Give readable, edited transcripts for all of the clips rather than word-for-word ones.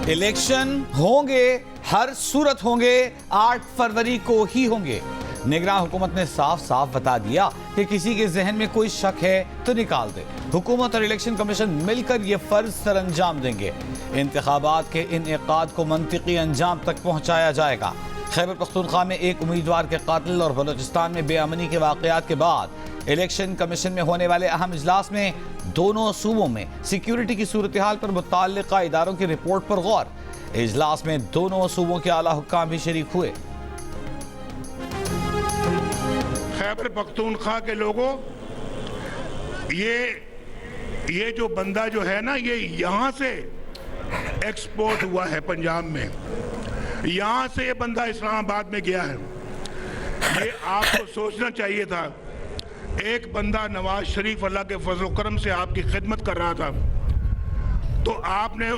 Election होंगे, हर सूरत होंगे, 8 फरवरी को ही होंगे। निगरान हुकूमत ने साफ साफ बता दिया कि किसी के जहन में कोई शक है तो निकाल दे। हुकूमत और इलेक्शन कमीशन मिलकर ये फर्ज सर अंजाम देंगे। इंतखाबात के इनेकाद को मंतिकी अंजाम तक पहुंचाया जाएगा। खैबर पख्तूनख्वा में एक उम्मीदवार के कातिल और बलूचिस्तान में बेअमनी के वाक़यात के बाद इलेक्शन कमीशन में होने वाले अहम इजलास में दोनों सूबों में सिक्योरिटी की सूरत हाल पर मुतल्लिका इदारों की रिपोर्ट पर गौर। इजलास में दोनों सूबों के आला हुक्काम भी शरीक हुए। खैबर पख्तूनख्वा के लोगों, ये जो बंदा जो है ना, ये यहाँ से एक्सपोर्ट हुआ है पंजाब में। यहाँ से ये बंदा इस्लामाबाद में गया है। ये आपको सोचना चाहिए था। एक बंदा नवाज शरीफ अल्लाह के फजल करम से आपकी खिदमत कर रहा था, तो आपने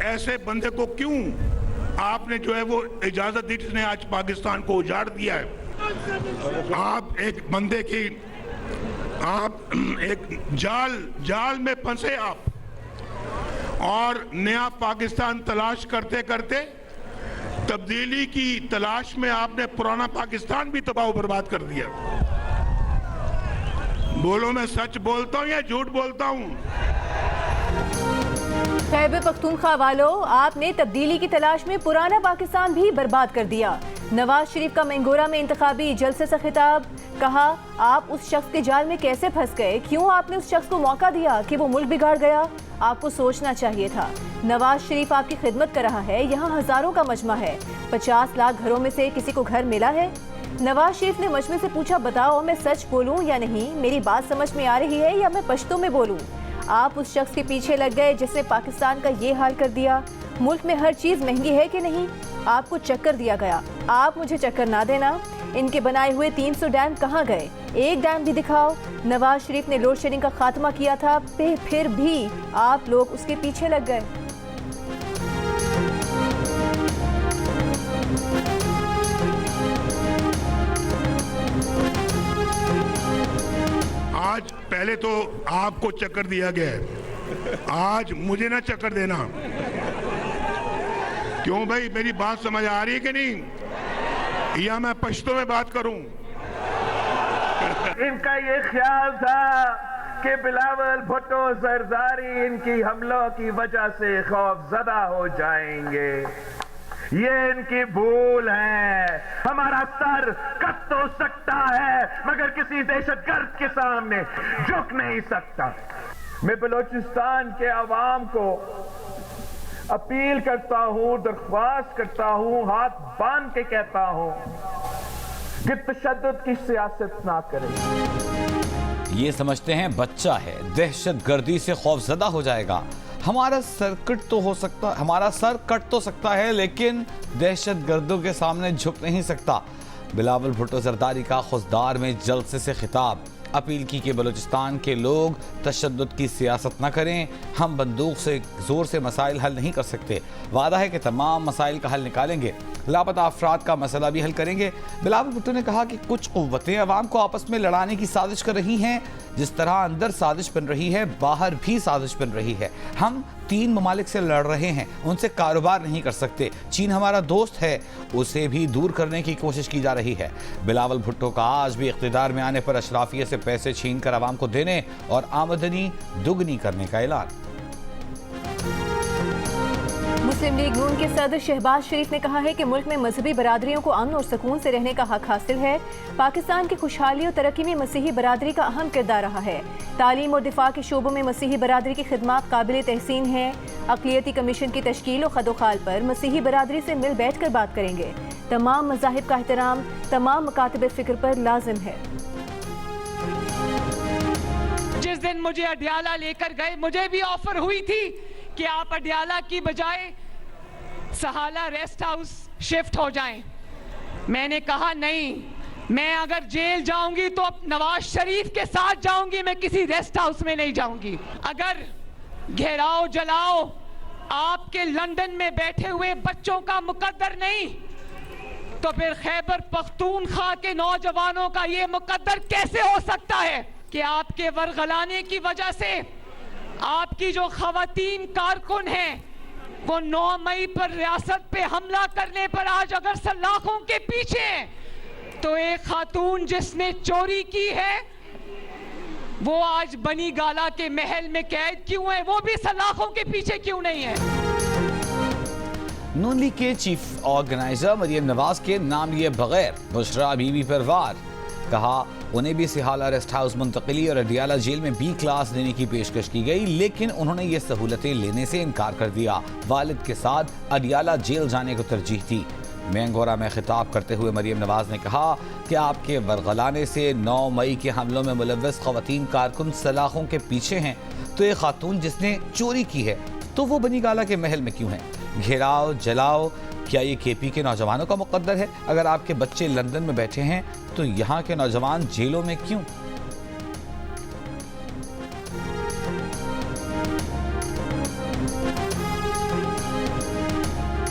ऐसे बंदे को क्यों आपने जो है वो इजाज़त दी जिसने आज पाकिस्तान को उजाड़ दिया है। आप एक बंदे की आप एक जाल में फंसे आप, और नया पाकिस्तान तलाश करते करते तब्दीली की तलाश में आपने पुराना पाकिस्तान भी तबाह बर्बाद कर दिया। बोलो, मैं सच बोलता हूँ या झूठ बोलता हूँ? खैबर पख्तूनख्वा वालों, आपने तब्दीली की तलाश में पुराना पाकिस्तान भी बर्बाद कर दिया। नवाज शरीफ का मैंगोरा में इंतखाबी जलसे से खिताब, कहा आप उस शख्स के जाल में कैसे फंस गए, क्यों आपने उस शख्स को मौका दिया कि वो मुल्क बिगाड़ गया। आपको सोचना चाहिए था। नवाज शरीफ आपकी खिदमत कर रहा है, यहाँ हजारों का मजमा है, 50 लाख घरों में से किसी को घर मिला है। नवाज शरीफ ने मजमे से पूछा, बताओ मैं सच बोलूं या नहीं, मेरी बात समझ में आ रही है या मैं पश्तो में बोलूं। आप उस शख्स के पीछे लग गए जिसने पाकिस्तान का ये हाल कर दिया। मुल्क में हर चीज महंगी है कि नहीं, आपको चक्कर दिया गया। आप मुझे चक्कर ना देना। इनके बनाए हुए 300 डैम कहाँ गए, एक डैम भी दिखाओ। नवाज शरीफ ने लोड शेडिंग का खात्मा किया था, फिर भी आप लोग उसके पीछे लग गए। आज पहले तो आपको चक्कर दिया गया है, आज मुझे ना चक्कर देना। क्यों भाई, मेरी बात समझ आ रही है कि नहीं, या मैं पश्तो में बात करूं? इनका ये ख्याल था कि बिलावल भुट्टो जरदारी इनकी हमलों की वजह से खौफजदा हो जाएंगे। ये इनकी भूल है। हमारा सर कट तो सकता है मगर किसी दहशतगर्द के सामने झुक नहीं सकता। मैं बलूचिस्तान के अवाम को अपील करता हूं, दरख्वास्त करता हूं, हाथ बांध के कहता हूं कि तशद्दुद की सियासत ना करें। ये समझते हैं बच्चा है, दहशत गर्दी से खौफजदा हो जाएगा। हमारा सर कट तो सकता है लेकिन दहशत गर्दों के सामने झुक नहीं सकता। बिलावल भुट्टो जरदारी का खुशदार में जलसे से खिताब, अपील की कि बलूचिस्तान के लोग तशद्दुद की सियासत न करें। हम बंदूक से जोर से मसाइल हल नहीं कर सकते। वादा है कि तमाम मसाइल का हल निकालेंगे, लापता अफराद का मसला भी हल करेंगे। बिलावल भुट्टो ने कहा कि कुछ कुव्वतें अवाम को आपस में लड़ाने की साजिश कर रही हैं। जिस तरह अंदर साजिश बन रही है, बाहर भी साजिश बन रही है। हम 3 ममालिक से लड़ रहे हैं, उनसे कारोबार नहीं कर सकते। चीन हमारा दोस्त है, उसे भी दूर करने की कोशिश की जा रही है। बिलावल भुट्टो का आज भी इख्तिदार में आने पर अशराफिया से पैसे छीन कर आवाम को देने और आमदनी दुगनी करने का ऐलान। मुस्लिम लीग नून के सदर शहबाज शरीफ ने कहा है कि मुल्क में मजहबी बरादरियों को अमन और सुकून से रहने का हक हासिल है। पाकिस्तान की खुशहाली और तरक्की में मसीही बरादरी का अहम किरदार रहा है। तालीम और दिफा के शोबों में मसीही बरादरी की खिदमात काबिल तहसीन है। अक़लियती कमीशन की तश्कील और खदोखाल पर मसीही बरादरी से मिल बैठ कर बात करेंगे। तमाम मज़ाहिब का एहतराम तमाम मकातब फ़िक्र पर लाजिम है। जिस दिन मुझे अडियाला लेकर गए, मुझे भी ऑफर हुई थी कि आप अडियाला की बजाय सहाला रेस्ट हाउस शिफ्ट हो जाएं। मैंने कहा नहीं, मैं अगर जेल जाऊंगी तो नवाज शरीफ के साथ जाऊंगी, मैं किसी रेस्ट हाउस में नहीं जाऊंगी। अगर घेराव जलाओ आपके लंदन में बैठे हुए बच्चों का मुकद्दर नहीं, तो फिर खैबर पख्तूनख्वा के नौजवानों का ये मुकद्दर कैसे हो सकता है कि आपके वरगलाने की वजह से आपकी जो खवातीन कारकुन हैं वो 9 मई पर रियासत पे हमला करने पर आज अगर सलाखों के पीछे हैं, तो एक खातून जिसने चोरी की है वो आज बनी गाला के महल में कैद क्यों है? वो भी सलाखों के पीछे क्यों नहीं है? नून लीग के चीफ ऑर्गेनाइजर मरियम नवाज के नाम लिए बगैर बुशरा बीबी पर वार, कहा उन्हें भी सिहाला रेस्ट हाउस मुंतकिली और अडियाला जेल में बी क्लास देने की पेशकश की गई, लेकिन उन्होंने ये सहूलतें लेने से इनकार कर दिया। वालिद के साथ अडियाला जेल जाने को तरजीह थी। मैंगोरा में खिताब करते हुए मरियम नवाज ने कहा कि आपके वरगलाने से 9 मई के हमलों में मुलव्वस खवातीन कारकुन सलाखों के पीछे हैं, तो एक खातून जिसने चोरी की है तो वो बनी गाला के महल में क्यों है? घेराव जलाओ, क्या ये केपी के नौजवानों का मुकद्दर है? अगर आपके बच्चे लंदन में बैठे हैं तो यहाँ के नौजवान जेलों में क्यों?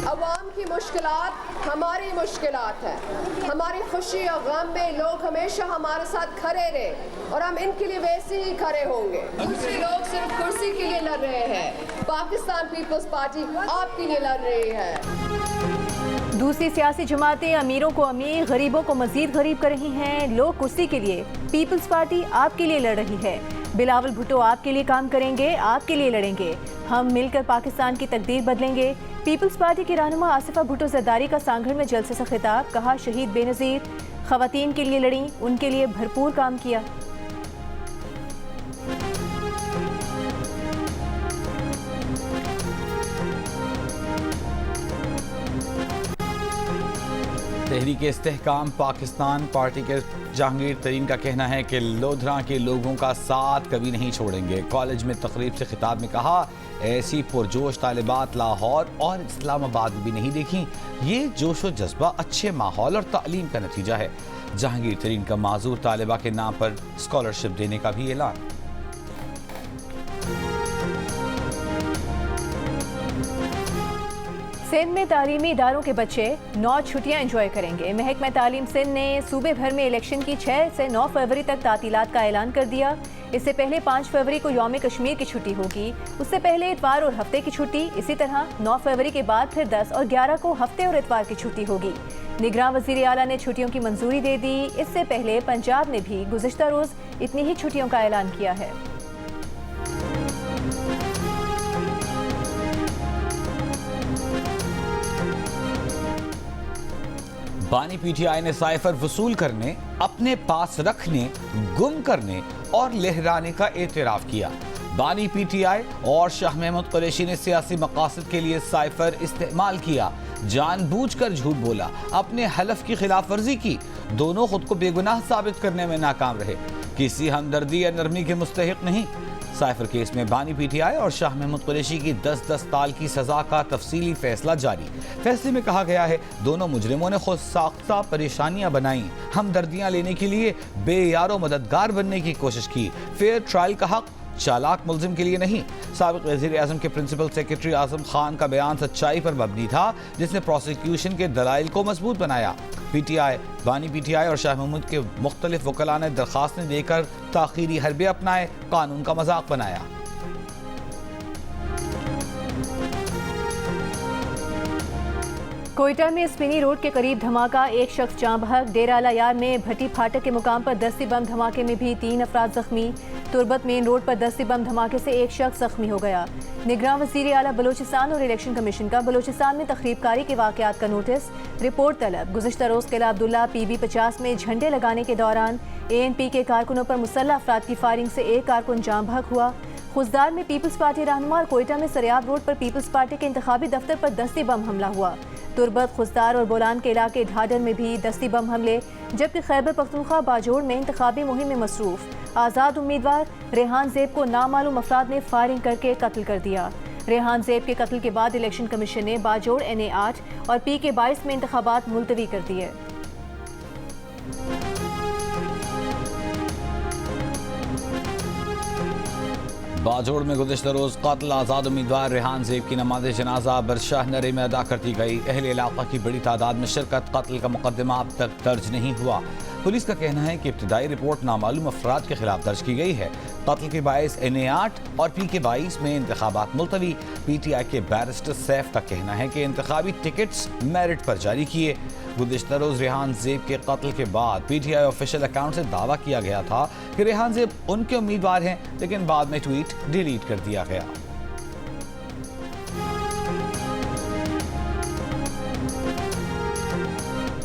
अवाम की मुश्किलात हमारी मुश्किलात है। हमारी खुशी और गम में लोग हमेशा हमारे साथ खड़े रहे और हम इनके लिए वैसे ही खड़े होंगे। दूसरे लोग सिर्फ कुर्सी के लिए लड़ रहे हैं, पाकिस्तान पीपल्स पार्टी आपके लिए लड़ रही है। दूसरी सियासी जमातें अमीरों को अमीर, गरीबों को मजीद गरीब कर रही हैं। लोग कुर्सी के लिए, पीपल्स पार्टी आपके लिए लड़ रही है। बिलावल भुट्टो आपके लिए काम करेंगे, आपके लिए लड़ेंगे। हम मिलकर पाकिस्तान की तकदीर बदलेंगे। पीपल्स पार्टी की रहनुमा आसिफा भुट्टो जरदारी का सांगड़ में जलसे से खिताब, कहा शहीद बेनज़ीर खवातीन के लिए लड़ी, उनके लिए भरपूर काम किया। तहरीक इस्तेहकाम पाकिस्तान पार्टी के जहांगीर तरीन का कहना है कि लोधरा के लोगों का साथ कभी नहीं छोड़ेंगे। कॉलेज में तकरीब से खिताब में कहा ऐसी पुरजोश तालिबात लाहौर और इस्लामाबाद में भी नहीं देखी। ये जोश व जज्बा अच्छे माहौल और तालीम का नतीजा है। जहांगीर तरीन का माजूर तालिबा के नाम पर स्कॉलरशिप देने का भी ऐलान। सिंध में तालीमी इदारों के बच्चे 9 छुट्टियां एंजॉय करेंगे। महकमा तालीम सिंध ने सूबे भर में इलेक्शन की 6 से 9 फरवरी तक तातीलात का ऐलान कर दिया। इससे पहले 5 फरवरी को यौम कश्मीर की छुट्टी होगी। उससे पहले इतवार और हफ्ते की छुट्टी, इसी तरह 9 फरवरी के बाद फिर 10 और 11 को हफ्ते और इतवार की छुट्टी होगी। निगरान वज़ीर आला ने छुट्टियों की मंजूरी दे दी। इससे पहले पंजाब ने भी गुज़िश्ता रोज़ इतनी ही छुट्टियों का ऐलान किया है। बानी पीटीआई ने साइफर वसूल करने, अपने पास रखने, गुम करने और लहराने का एतराफ़ किया। बानी पीटीआई और शाह महमूद कुरैशी ने सियासी मकासद के लिए साइफर इस्तेमाल किया, जानबूझकर झूठ बोला, अपने हलफ की खिलाफ वर्जी की। दोनों खुद को बेगुनाह साबित करने में नाकाम रहे। किसी हमदर्दी या नरमी के मुस्तहिक नहीं। साइफर केस में बानी पीटीआई और शाह महमूद कुरैशी की 10-10 साल की सजा का तफसीली फैसला जारी। फैसले में कहा गया है दोनों मुजरिमों ने खुद साख्ता परेशानियां बनाई, हमदर्दियां लेने के लिए बेयारो मददगार बनने की कोशिश की। फेयर ट्रायल का हक चालाक मुल्जिम के लिए नहीं। साबिक वज़ीर आज़म के प्रिंसिपल सेक्रेटरी आज़म खान का बयान सच्चाई पर मबनी था, जिसने प्रोसिक्यूशन के दलाइल को मजबूत बनाया। पीटीआई, बानी पीटीआई और शाह महमूद के मुख्तलिफ वकला ने दरखास्तें देकर ताख़ीरी हरबे अपनाए, कानून का मजाक बनाया। कोयटा में स्पिनी रोड के करीब धमाका, एक शख्स जाँ बहक। डेरा आला यार में भट्टी फाटक के मुकाम पर दस्ती बम धमाके में भी 3 अफराद जख्मी। तुरबत मेन रोड पर दस्ती बम धमाके से एक शख्स जख्मी हो गया। निगरान वज़ीर आला बलोचिस्तान और इलेक्शन कमीशन का बलोचिस्तान में तखरीबकारी के वाक़यात का नोटिस, रिपोर्ट तलब। गुज़िश्ता रोज़ किला अब्दुल्ला PB50 में झंडे लगाने के दौरान ANP के कारकुनों पर मुसल्लह अफराद की फायरिंग से एक कारकुन जाँ बहक हुआ। खुजदार में पीपल्स पार्टी रहनुमा और कोयटा में सरियाब रोड पर पीपल्स पार्टी के इंतखाबी दफ्तर पर दस्ती बम हमला हुआ। तुरबत, खुजदार और बोलान के इलाके ढाडर में भी दस्ती बम हमले, जबकि खैबर पख्तूनख्वा बाजोड़ में इंतखाबी मुहिम में मसरूफ आज़ाद उम्मीदवार रेहान ज़ेब को नामालूम अफराद ने फायरिंग करके कत्ल कर दिया। रेहान ज़ेब के कत्ल के बाद इलेक्शन कमीशन ने बाजोड़ NA8 और PK22 में इंतखाबात मुलतवी कर दिए। बाजोड़ में गुज़िश्ता रोज़ क़त्ल आज़ाद उम्मीदवार रेहान ज़ेब की नमाज जनाजा बरशाह नरे में अदा कर दी गई। अहले इलाक़ा की बड़ी तादाद में शिरकत। कत्ल का मुकदमा अब तक दर्ज नहीं हुआ। पुलिस का कहना है कि इब्तिदाई रिपोर्ट नामालूम अफराद के खिलाफ दर्ज की गई है। قتل کے باعث NA8 اور PK22 میں انتخابات ملتوی۔ PTI کے بیرسٹر سیف کا کہنا ہے کہ انتخابی ٹکٹس میرٹ پر جاری کیے۔ گزشتہ روز ریحان زیب کے قتل کے بعد PTI آفیشیل اکاؤنٹ سے دعویٰ کیا گیا تھا کہ ریحان زیب ان کے امیدوار ہیں، لیکن بعد میں ٹویٹ ڈیلیٹ کر دیا گیا۔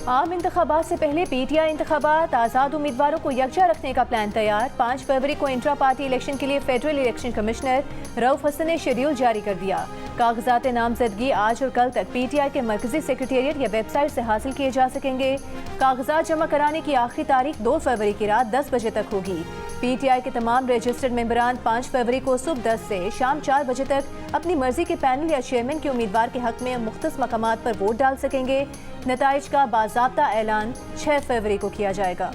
عام انتخابات سے پہلے PTI انتخابات، آزاد امیدواروں کو یکجا رکھنے کا پلان تیار۔ 5 فروری کو انٹرا پارٹی الیکشن کے لیے فیڈرل الیکشن کمشنر رؤف حسن نے شیڈیول جاری کر دیا۔ کاغذات نامزدگی آج اور کل تک PTI کے مرکزی سیکریٹریٹ یا ویب سائٹ سے حاصل کیے جا سکیں گے۔ کاغذات جمع کرانے کی آخری تاریخ 2 فروری کی رات 10 بجے تک ہوگی۔ PTI کے تمام رجسٹرڈ ممبران 5 فروری کو صبح 10 سے شام 4 بجے تک اپنی مرضی کے پینل یا چیئرمین کے امیدوار کے حق میں مختص مقامات پر ووٹ ڈال سکیں گے۔ نتائج کا باضابطہ اعلان 6 فروری کو کیا جائے گا۔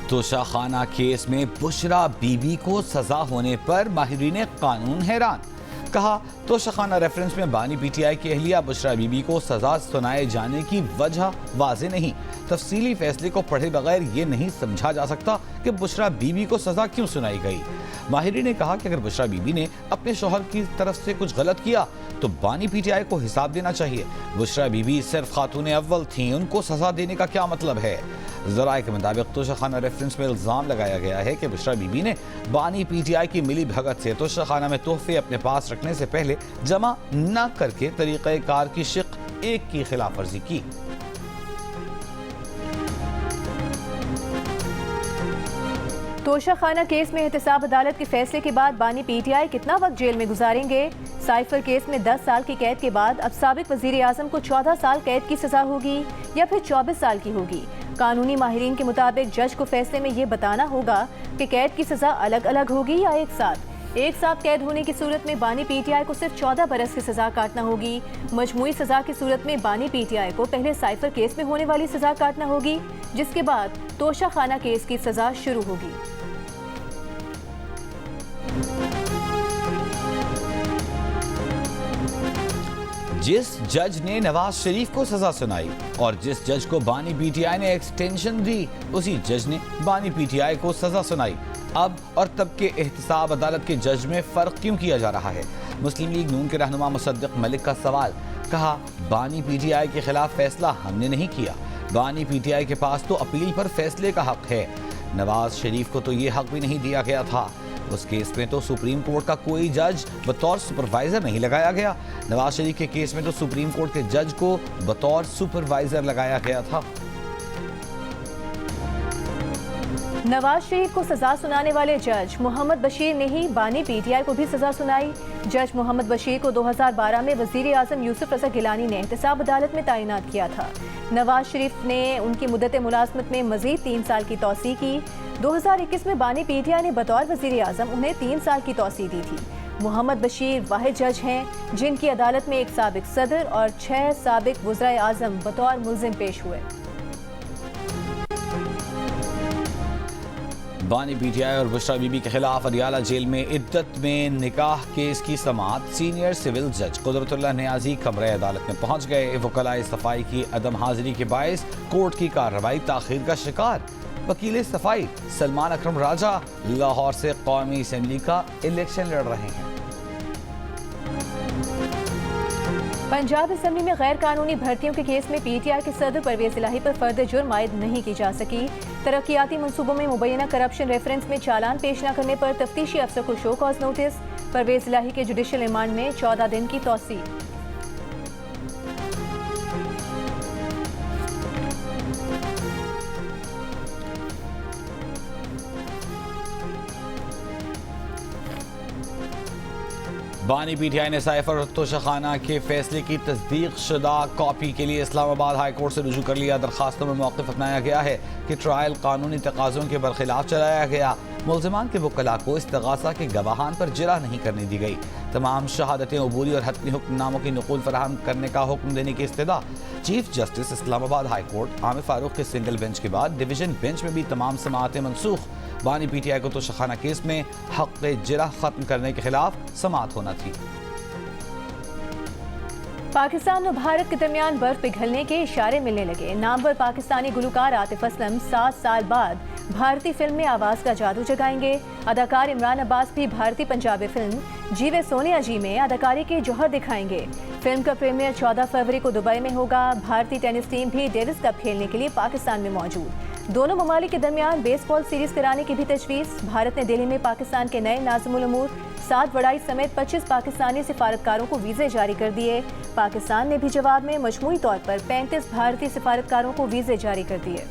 توشہ خانہ کیس میں بشرا بی بی کو سزا ہونے پر ماہرین قانون حیران۔ کہا توشہ خانہ ریفرنس میں بانی PTI کی اہلیہ بشرا بی بی کو سزا سنائے جانے کی وجہ واضح نہیں۔ تفصیلی فیصلے کو پڑھے بغیر یہ نہیں سمجھا جا سکتا کہ بشرا بی بی کو سزا کیوں سنائی گئی۔ ماہرین نے کہا کہ اگر بشرا بی بی نے اپنے شوہر کی طرف سے کچھ غلط کیا تو بانی PTI کو حساب دینا چاہیے۔ بشرا بی بی صرف خاتون اول تھیں، ان کو سزا دینے کا کیا مطلب ہے؟ ذرائع کے مطابق توشہ خانہ ریفرنس میں الزام لگایا گیا ہے کہ بشرا بی بی نے بانی PTI کی ملی بھگت سے توشہ خانہ میں تحفے اپنے پاس رکھنے سے پہلے جمع نہ کر کے طریقہ کار کی شق 1 کی خلاف ورزی کی۔ توشہ خانہ کیس میں احتساب عدالت کے فیصلے کے بعد بانی PTI کتنا وقت جیل میں گزاریں گے؟ سائفر کیس میں 10 سال کی قید کے بعد اب سابق وزیر اعظم کو 14 سال قید کی سزا ہوگی یا پھر 24 سال کی ہوگی؟ قانونی ماہرین کے مطابق جج کو فیصلے میں یہ بتانا ہوگا کہ قید کی سزا الگ الگ ہوگی یا ایک ساتھ قید ہونے کی صورت میں بانی PTI کو صرف 14 برس کی سزا کاٹنا ہوگی۔ مجموعی سزا کی صورت میں بانی PTI کو پہلے سائفر کیس میں ہونے والی سزا کاٹنا ہوگی، جس کے بعد توشہ خانہ کیس کی سزا شروع ہوگی۔ جس جج نے نواز شریف کو سزا سنائی اور جس جج کو بانی PTI نے ایکسٹینشن دی، اسی جج نے بانی PTI کو سزا سنائی۔ اب اور تب کے احتساب عدالت کے جج میں فرق کیوں کیا جا رہا ہے؟ مسلم لیگ نون کے رہنما مصدق ملک کا سوال۔ کہا بانی PTI کے خلاف فیصلہ ہم نے نہیں کیا، بانی PTI کے پاس تو اپیل پر فیصلے کا حق ہے۔ نواز شریف کو تو یہ حق بھی نہیں دیا گیا تھا۔ اس کیس میں تو سپریم کورٹ کا کوئی جج بطور سپروائزر نہیں لگایا گیا۔ نواز شریف کے کیس میں تو سپریم کورٹ کے جج کو بطور سپروائزر لگایا گیا تھا۔ نواز شریف کو سزا سنانے والے جج محمد بشیر نے ہی بانی PTI کو بھی سزا سنائی۔ جج محمد بشیر کو 2012 میں وزیر اعظم یوسف رضا گیلانی نے احتساب عدالت میں تعینات کیا تھا۔ نواز شریف نے ان کی مدت ملازمت میں مزید 3 سال کی توسیع کی۔ 2021 میں بانی PTI نے بطور وزیر اعظم انہیں 3 سال کی توسیع دی تھی۔ محمد بشیر واحد جج ہیں جن کی عدالت میں ایک سابق صدر اور 6 سابق وزرائے اعظم بطور ملزم پیش ہوئے۔ بانی PTI اور بشرا بی بی کے خلاف اڈیالہ جیل میں عدت میں نکاح کیس کی سماعت سینئر سول جج قدرت اللہ نیازی کمرہ عدالت میں پہنچ گئے۔ وکلاء صفائی کی عدم حاضری کے باعث کورٹ کی کارروائی تاخیر کا شکار۔ وکیل صفائی سلمان اکرم راجہ لاہور سے قومی اسمبلی کا الیکشن لڑ رہے ہیں۔ پنجاب اسمبلی میں غیر قانونی بھرتیوں کے کیس میں PTI کے صدر پرویز الہی پر فرد جرم عائد نہیں کی جا سکی۔ ترقیاتی منصوبوں میں مبینہ کرپشن ریفرنس میں چالان پیش نہ کرنے پر تفتیشی افسر کو شو کاز نوٹس۔ پرویز الہی کے جوڈیشل ریمانڈ میں 14 دن کی توسیع۔ بانی PTI نے سائفر اور توشہ خانہ کے فیصلے کی تصدیق شدہ کاپی کے لیے اسلام آباد ہائی کورٹ سے رجوع کر لیا۔ درخواستوں میں موقف اپنایا گیا ہے کہ ٹرائل قانونی تقاضوں کے برخلاف چلایا گیا۔ ملزمان کے وکلاء کو استغاثہ کے گواہان پر جرح نہیں کرنے دی گئی۔ تمام شہادتیں عبوری اور حتمی حکم ناموں کی نقول فراہم کرنے کا حکم دینے کی استدعا۔ چیف جسٹس اسلام آباد ہائی کورٹ عامر فاروق کے سنگل بینچ کے بعد ڈویژن بینچ میں بھی تمام سماعتیں منسوخ۔ بانی PTI کو توشہ خانہ کیس میں حق جرح ختم کرنے کے خلاف سماعت ہونا تھی۔ पाकिस्तान और भारत के दरमियान बर्फ पिघलने के इशारे मिलने लगे। नामवर पाकिस्तानी गुलकार आतिफ असलम 7 साल बाद भारतीय फिल्म में आवाज़ का जादू जगाएंगे। अदाकार इमरान अब्बास भी भारतीय पंजाबी फिल्म जीवे सोनिया जी में अदाकारी के जौहर दिखाएंगे। फिल्म का प्रीमियर 14 फरवरी को दुबई में होगा। भारतीय टेनिस टीम भी डेविस कप खेलने के लिए पाकिस्तान में मौजूद। दोनों ममालिक के दरमियान बेसबॉल सीरीज कराने की भी तजवीज़। भारत ने दिल्ली में पाकिस्तान के नए नाज़िमुल उमूर साद वड़ाई समेत 25 पाकिस्तानी सिफारतकारों को वीज़े जारी कर दिए। पाकिस्तान ने भी जवाब में मजमूई तौर पर 35 भारतीय सिफारतकारों को वीज़े जारी कर दिए।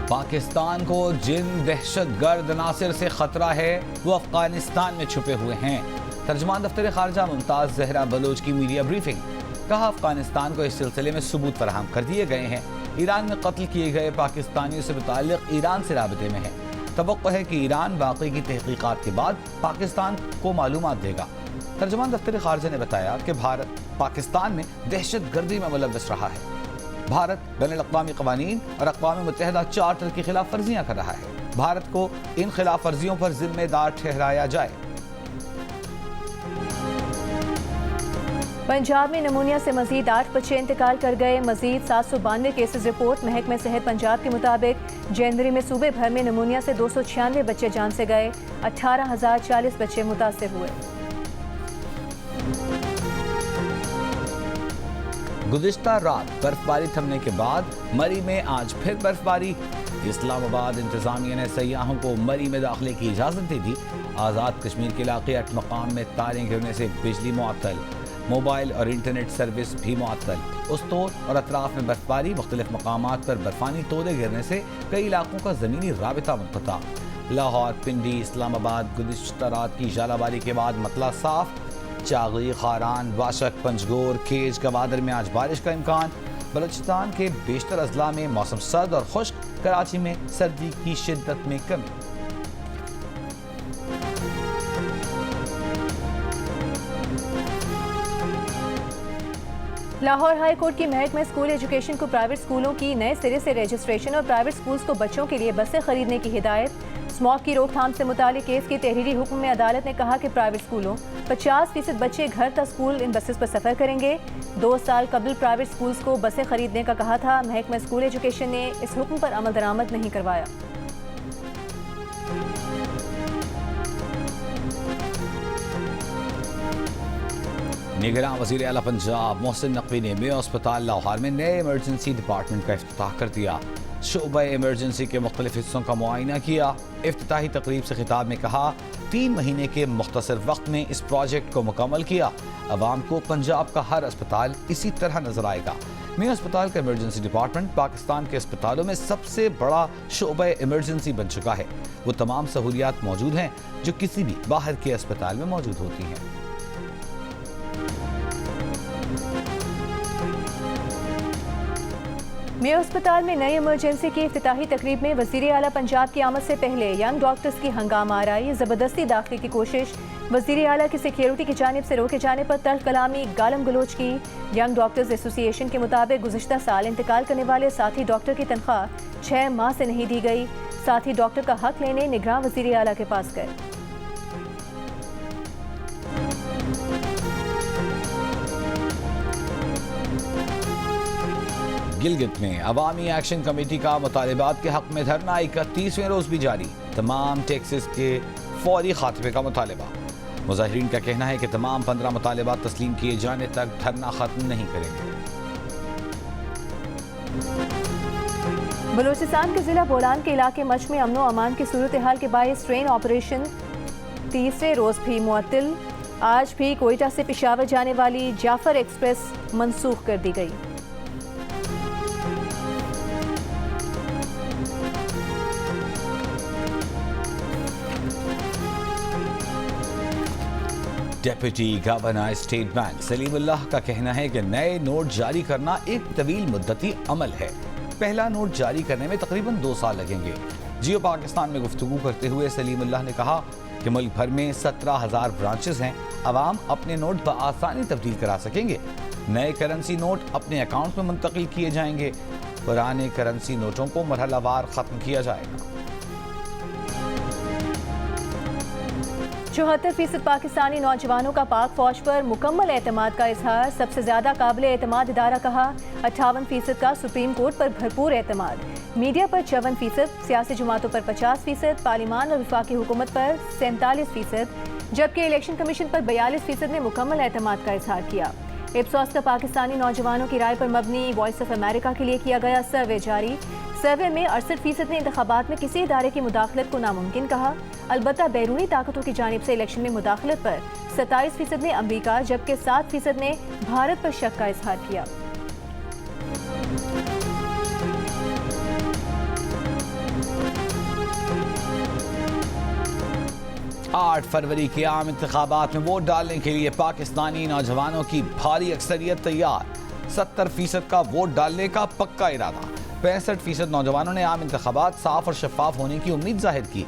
पाकिस्तान को जिन दहशतगर्द अनासिर से खतरा है वो अफगानिस्तान में छुपे हुए हैं। तर्जुमान दफ्तर खारजा मुमताज़ ज़हरा बलोच की मीडिया ब्रीफिंग। कहा, अफगानिस्तान को इस सिलसिले में सबूत फराहम कर दिए गए हैं। ईरान में कत्ल किए गए पाकिस्तानियों से मुताल्लिक़ ईरान से राबते में है। तवक्को है कि ईरान बाकी की तहकीकात के बाद पाकिस्तान को मालूमात देगा। तर्जुमान दफ्तर खारजा ने बताया कि भारत पाकिस्तान में दहशतगर्दी में मुलव्वस रहा है। भारत बैनुल-अक़वामी क़वानीन और अक़वाम मुत्तहिदा चार्टर की खिलाफ वर्जियाँ कर रहा है। भारत को इन खिलाफ वर्जियों पर जिम्मेदार ठहराया जाए। पंजाब में नमूनिया से मजीद 8 बच्चे इंतकाल कर गए। मजीद 792 केसेस रिपोर्ट। महकमे सेहत पंजाब के मुताबिक जनवरी में सूबे भर में नमूनिया से 296 बच्चे जान से गए। 18,040 बच्चे मुतासिर हुए। गुज़िश्ता रात बर्फबारी थमने के बाद मरी में आज फिर बर्फबारी। इस्लामाबाद इंतजामिया ने सयाहों को मरी में दाखिले की इजाज़त दे दी। आज़ाद कश्मीर के इलाके 8 मकाम में तारें गिरने से बिजली मुअत्तल, मोबाइल और इंटरनेट सर्विस भी मुअत्तल। उस्तोर और अतराफ में बर्फबारी, मुख्तलिफ मकामात पर बर्फानी तोदे गिरने से कई इलाकों का ज़मीनी राबिता मुनक़ता। लाहौर, पिंडी, इस्लामाबाद गुज़िश्ता रात की जालाबारी के बाद मतला साफ। चागली, खारान, वाशक, पंजगोर, खेज, गवादर में आज बारिश का इम्कान। बलूचिस्तान के बेशतर अजला में मौसम सर्द और खुश्क। कराची में सर्दी की शिद्दत में कमी। लाहौर हाई कोर्ट की महकमा स्कूल एजुकेशन को प्राइवेट स्कूलों की नए सिरे से रजिस्ट्रेशन और प्राइवेट स्कूल्स को बच्चों के लिए बसें खरीदने की हिदायत। स्मॉग की रोकथाम से मुतालिक केस के तहरीरी हुक्म में अदालत ने कहा कि प्राइवेट स्कूलों 50% बच्चे घर तक स्कूल इन बसेस पर सफ़र करेंगे। 2 साल कबल प्राइवेट स्कूल्स को बसें खरीदने का कहा था। महकमा स्कूल एजुकेशन ने इस हुक्म पर अमल दरामद नहीं करवाया। निगरान वज़ीर आला पंजाब मोहसिन नकवी ने मेयो अस्पताल लाहौर में नए इमरजेंसी डिपार्टमेंट का इफ्तिताह कर दिया। शोबा इमरजेंसी के मुख्तलिफ हिस्सों का मुआयना किया। इफ्तिताही तकरीब से खिताब में कहा, 3 महीने के मुख्तसर वक्त में इस प्रोजेक्ट को मुकम्मल किया। अवाम को पंजाब का हर अस्पताल इसी तरह नजर आएगा। मेयो अस्पताल का इमरजेंसी डिपार्टमेंट पाकिस्तान के अस्पतालों में सबसे बड़ा शोबा इमरजेंसी बन चुका है। वो तमाम सहूलियात मौजूद हैं जो किसी भी बाहर के अस्पताल में मौजूद होती हैं। मेयो अस्पताल में नई इमरजेंसी की इफ्तिताही तकरीब में वज़ीर आला पंजाब की आमद से पहले यंग डॉक्टर्स की हंगामा आराई, ज़बरदस्ती दाखिले की कोशिश। वज़ीर आला की सिक्योरिटी की जानिब से रोके जाने पर तल्ख कलामी, गालम गलोच की। यंग डॉक्टर्स एसोसिएशन के मुताबिक गुज़िश्ता साल इंतकाल करने वाले साथी डॉक्टर की तनख्वाह 6 माह से नहीं दी गई। साथी डॉक्टर का हक लेने निगरान वज़ीर आला के पास गए। गिलगित में अवामी एक्शन कमेटी का मुतालिबात के हक में धरना 31वें रोज भी जारी। तमाम टैक्सेस के फौरी खात्मे का मुतालिबा। मुजाहिरीन का कहना है कि तमाम 15 मुतालिबात तस्लीम किए जाने तक धरना खत्म नहीं करेंगे। बलूचिस्तान के जिला बोलान के इलाके मच में अमनो अमान की सूरत हाल के बायस ट्रेन ऑपरेशन 3रे रोज भी मुअत्तल। आज भी कोयटा से पेशावर जाने वाली जाफर एक्सप्रेस मनसूख कर दी गई। Deputy governor state bank Salimullah का कहना है कि नए नोट जारी करना एक तवील मुद्दती अमल है। पहला नोट जारी करने में तकरीबन 2 साल लगेंगे। जियो पाकिस्तान में गुफ्तगू करते हुए सलीमुल्लाह ने कहा कि मुल्क भर में 17,000 ब्रांचेस हैं। अवाम अपने नोट बआसानी तब्दील करा सकेंगे। नए करेंसी नोट अपने अकाउंट में मुंतकिल किए जाएंगे। पुराने करेंसी नोटों को मरहलावार खत्म किया जाएगा। 74% पाकिस्तानी नौजवानों का पाक फौज पर मुकम्मल एतमाद का इजहार। सबसे ज्यादा काबिल एतमाद इदारा कहा। 58% का सुप्रीम कोर्ट पर भरपूर एतमाद। मीडिया पर 54%, सियासी जमातों पर 50%, पार्लिमान और वफाकी हुकूमत पर 47%, जबकि इलेक्शन कमीशन पर 42% ने मुकम्मल एतमाद का इजहार किया। इप्सॉस का पाकिस्तानी नौजवानों की राय पर मबनी वॉइस ऑफ अमेरिका के लिए किया गया सर्वे जारी। सर्वे में 68% ने इंतखाबात में किसी इदारे की मुदाखलत को नामुमकिन कहा। अलबत्ता बैरूनी ताकतों की जानिब से इलेक्शन में मुदाखलत पर 27% ने अमरीका, जबकि 7% ने भारत पर शक का इजहार किया। 8 फरवरी के आम इंतखाबात में वोट डालने के लिए पाकिस्तानी नौजवानों की भारी अक्सरियत तैयार। 70% का वोट डालने का पक्का इरादा। 65% नौजवानों ने आम इंतखाबात साफ और शफाफ होने की उम्मीद जाहिर की।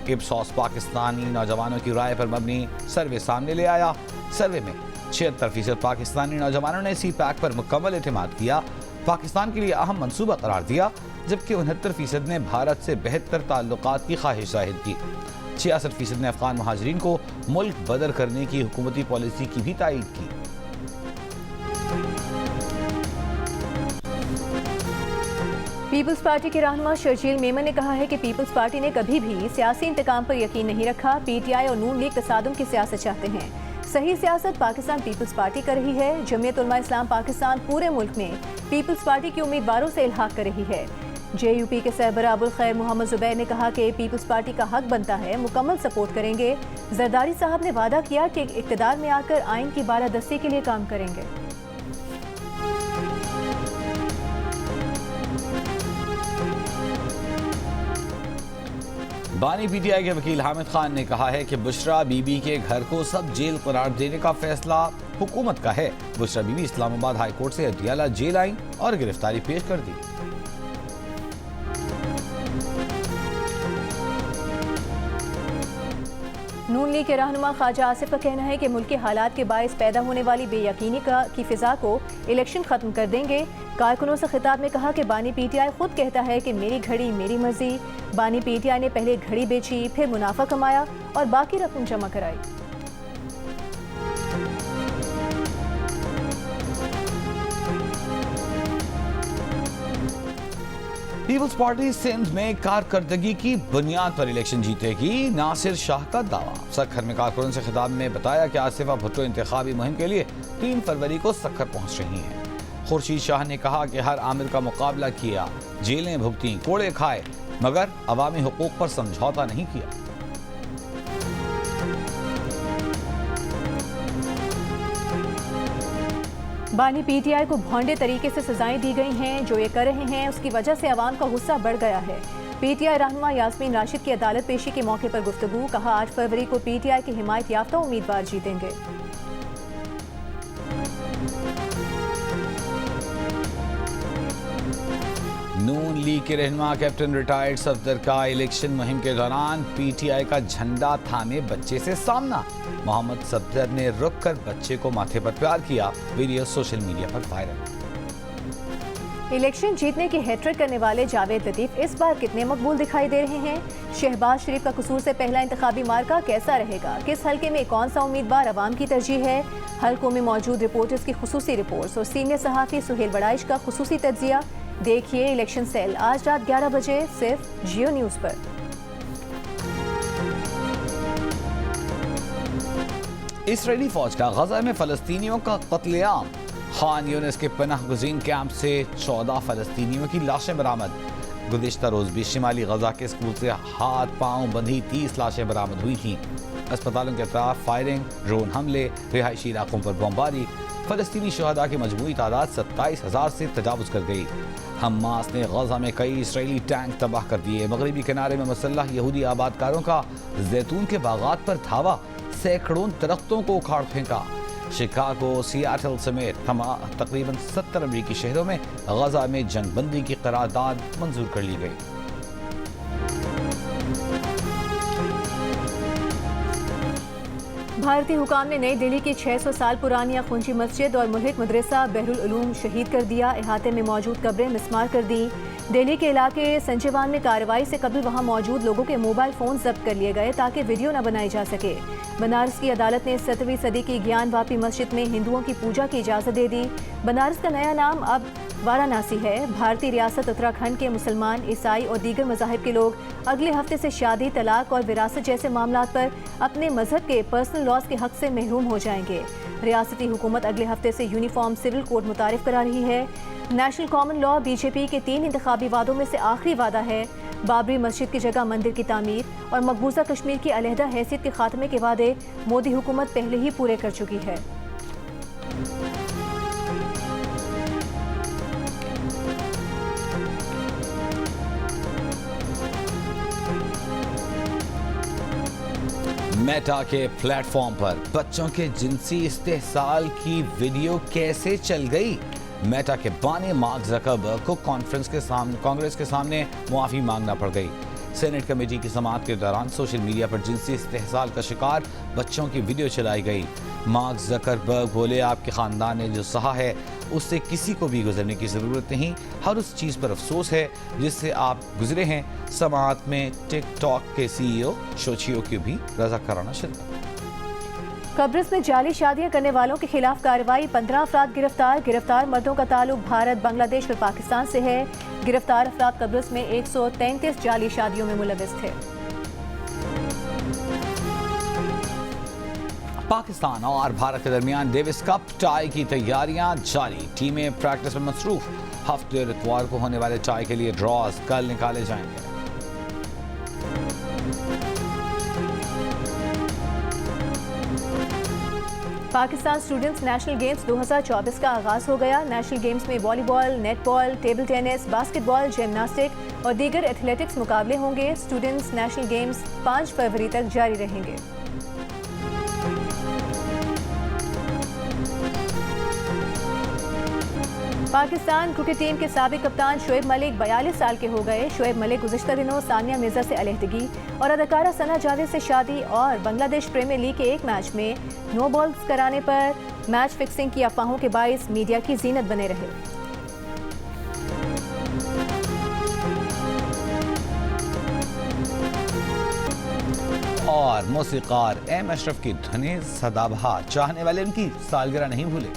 इप्सॉस पाकिस्तानी नौजवानों की राय पर मबनी सर्वे सामने ले आया। सर्वे में 76% पाकिस्तानी नौजवानों ने सी पैक पर मुकम्मल एतमाद किया, पाकिस्तान के लिए अहम मंसूबा करार दिया, जबकि 69% ने भारत से बेहतर ताल्लुकात की ख्वाहिश जाहिर की। 66% ने अफगान महाजरीन को मुल्क बदर करने की हुकूमती पॉलिसी की भी तायीद की। पीपल्स पार्टी के रहनुमा शर्जील मेमन ने कहा है कि पीपल्स पार्टी ने कभी भी सियासी इंतकाम पर यकीन नहीं रखा। पीटीआई और नून लीग तसादुम की सियासत चाहते हैं। सही सियासत पाकिस्तान पीपल्स पार्टी कर रही है। जमीयत उलमा इस्लाम पाकिस्तान पूरे मुल्क में पीपल्स पार्टी के उम्मीदवारों से इल्हाक कर रही है। जेयूपी के सरबराह अबुल खैर मोहम्मद जुबैर ने कहा कि पीपल्स पार्टी का हक बनता है, मुकम्मल सपोर्ट करेंगे। जरदारी साहब ने वादा किया कि इक़्तिदार में आकर आइन की बालादस्ती के लिए काम करेंगे। बानी पीटीआई के वकील हामिद खान ने कहा है कि बुशरा बीबी के घर को सब जेल करार देने का फैसला हुकूमत का है। बुशरा बीबी इस्लामाबाद हाई कोर्ट से अडियाला जेल आई और गिरफ्तारी पेश कर दी। नून लीग के रहनुमा ख्वाजा आसिफ का कहना है कि मुल्क के हालात के बायस पैदा होने वाली बेयकीनी की फिजा को इलेक्शन खत्म कर देंगे। कारकुनों से खिताब में कहा कि बानी पीटीआई खुद कहता है कि मेरी घड़ी मेरी मर्जी। बानी पीटीआई ने पहले घड़ी बेची, फिर मुनाफा कमाया और बाकी रकम जमा कराई। पीपल्स पार्टी सिंध में कारकर्दगी की बुनियाद पर इलेक्शन जीतेगी, नासिर शाह का दावा। सक्खर में कारकुनों से खिताब में बताया कि आसिफा भुट्टो इंतखाबी मुहिम के लिए 3 फरवरी को सक्खर पहुंच रही हैं। खुर्शीद शाह ने कहा कि हर आमिर का मुकाबला किया, जेलें भुगती, कोड़े खाए, मगर अवामी हुकूक पर समझौता नहीं किया। बानी पीटीआई को भोंडे तरीके से सजाएं दी गई हैं। जो ये कर रहे हैं उसकी वजह से अवाम का गुस्सा बढ़ गया है। पीटीआई रहनुमा यास्मीन राशिद की अदालत पेशी के मौके पर गुफ्तगू। कहा 8 फरवरी को पीटीआई के हिमायत याफ्ता उम्मीदवार जीतेंगे। नून लीग के रहनुमा कैप्टन रिटायर्ड सफदर का इलेक्शन मुहिम के दौरान पीटीआई का झंडा थामे बच्चे से सामना। मोहम्मद सफदर ने रुक कर बच्चे को माथे पर प्यार किया। वीडियो सोशल मीडिया पर वायरल। इलेक्शन जीतने की हैट्रिक करने वाले जावेद लतीफ इस बार कितने मकबूल दिखाई दे रहे हैं? शहबाज शरीफ का कसूर से पहला इंतखाबी मार्का कैसा रहेगा? किस हलके में कौन सा उम्मीदवार अवाम की तरजीह है? हलकों में मौजूद रिपोर्टर्स की खुसूसी रिपोर्ट्स और सीनियर सहाफ़ी सुहेल बड़ाइश का खुसूसी तज्जिया। देखिए इलेक्शन सेल आज रात 11 बजे सिर्फ जियो न्यूज़ पर। इसराइली फौज का गजा में फलस्तीनियों का कत्लेआम। खान यूनिस के पनाह गुज़ीन कैंप से 14 फलस्तीनियों की लाशें बरामद। गुज़िश्ता रोज भी शिमाली गजा के स्कूल से हाथ पांव बंधी 30 लाशें बरामद हुई थीं। अस्पतालों के अतराफ फायरिंग, ड्रोन हमले, रिहायशी इलाकों पर बमबारी। फलस्तीनी शहदा की मजमूई तादाद 27,000 से तजावुज कर गई। हमास ने गजा में कई इसराइली टैंक तबाह कर दिए। मगरबी किनारे में मुसल्लह यहूदी आबादकारों का जैतून के बागात पर धावा, सैकड़ों दरख्तों को उखाड़ फेंका। शिकागो, सियाटल समेत तकरीबन 70 अमरीकी शहरों में गजा में जंगबंदी की करारदाद मंजूर कर ली गई। بھارتی حکام نے نئی دہلی کی 600 سال پرانی اخونچی مسجد اور ملحق مدرسہ بحرالعلوم شہید کر دیا. احاطے میں موجود قبریں مسمار کر دی. دہلی کے علاقے سنجیوان میں کارروائی سے قبل وہاں موجود لوگوں کے موبائل فون ضبط کر لیے گئے تاکہ ویڈیو نہ بنائی جا سکے. بنارس کی عدالت نے 17ویں صدی کی گیان واپی مسجد میں ہندوؤں کی پوجا کی اجازت دے دی. بنارس کا نیا نام اب وارانسی ہے. بھارتی ریاست اتراکھنڈ کے مسلمان، عیسائی اور دیگر مذاہب کے لوگ اگلے ہفتے سے شادی، طلاق اور وراثت جیسے معاملات پر اپنے مذہب کے پرسنل لاز کے حق سے محروم ہو جائیں گے. ریاستی حکومت اگلے ہفتے سے یونیفارم سول کوڈ متعارف کرا رہی ہے. National common law B J P کے 3 انتخابی وعدوں میں سے آخری وعدہ ہے. بابری مسجد کی جگہ مندر کی تعمیر اور مقبوضہ کشمیر کی علیحدہ حیثیت کے خاتمے کے وعدے مودی حکومت پہلے ہی پورے کر چکی ہے. میٹا کے پلیٹ فارم پر بچوں کے جنسی استحصال کی ویڈیو کیسے چل گئی؟ میٹا کے بانی مارک زکربرگ کو کانگریس کے سامنے معافی مانگنا پڑ گئی. سینٹ کمیٹی کی سماعت کے دوران سوشل میڈیا پر جنسی استحصال کا شکار بچوں کی ویڈیو چلائی گئی. مارک زکربرگ بولے، آپ کے خاندان نے جو سہا ہے اس سے کسی کو بھی گزرنے کی ضرورت نہیں. ہر اس چیز پر افسوس ہے جس سے آپ گزرے ہیں. سماعت میں ٹک ٹاک کے سی ای او شوچیو کی بھی رضاکارانہ شرکت. قبرص میں جعلی شادیاں کرنے والوں کے خلاف کارروائی. 15 افراد گرفتار مردوں کا تعلق بھارت، بنگلہ دیش اور پاکستان سے ہے. گرفتار افراد قبرص میں 133 جعلی شادیوں میں ملوث تھے. پاکستان اور بھارت کے درمیان ڈیوس کپ ٹائی کی تیاریاں جاری. ٹیمیں پریکٹس میں مصروف. ہفتے اور اتوار کو ہونے والے ٹائی کے لیے ڈراز کل نکالے جائیں گے. پاکستان اسٹوڈنٹس نیشنل گیمز 2024 کا آغاز ہو گیا. نیشنل گیمز میں والی بال، نیٹ بال، ٹیبل ٹینس، باسکٹ بال، جمناسٹک اور دیگر ایتھلیٹکس مقابلے ہوں گے. اسٹوڈنٹس نیشنل گیمز 5 فروری تک جاری رہیں گے. پاکستان کرکٹ ٹیم کے سابق کپتان شعیب ملک 42 سال کے ہو گئے. شعیب ملک گزشتہ دنوں ثانیہ مرزا سے علیحدگی اور اداکارہ ثنا جاوید سے شادی اور بنگلہ دیش پریمیئر لیگ کے ایک میچ میں نو بالز کرانے پر میچ فکسنگ کی افواہوں کے باعث میڈیا کی زینت بنے رہے. اور موسیقار ایم اشرف کی دھنی سدا بہار چاہنے والے ان کی سالگرہ نہیں بھولے.